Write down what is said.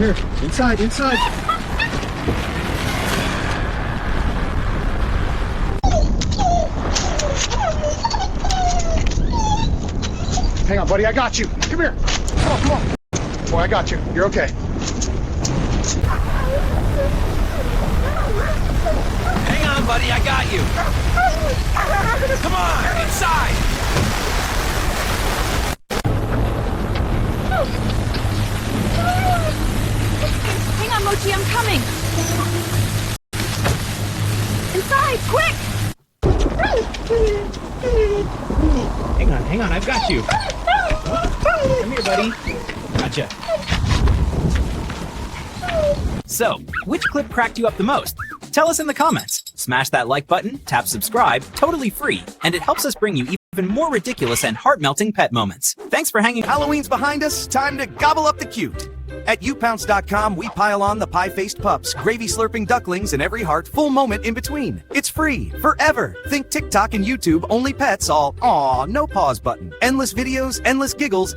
here. Inside, inside. Hang on, buddy, I got you. Come here. Come on, come on. Boy, I got you. You're okay. Hang on, buddy, I got you. Come on, inside. Hang on, Mochi, I'm coming. Inside, quick! Hang on, I've got you. Come here, buddy. Gotcha. So, which clip cracked you up the most? Tell us in the comments. Smash that like button, tap subscribe, totally free, and it helps us bring you even more ridiculous and heart-melting pet moments. Thanks for hanging. Halloween's behind us, time to gobble up the cute. At YouPounce.com, we pile on the pie-faced pups, gravy-slurping ducklings, and every heart-full moment in between. It's free, forever. Think TikTok and YouTube, only pets, all aw, no pause button. Endless videos, endless giggles,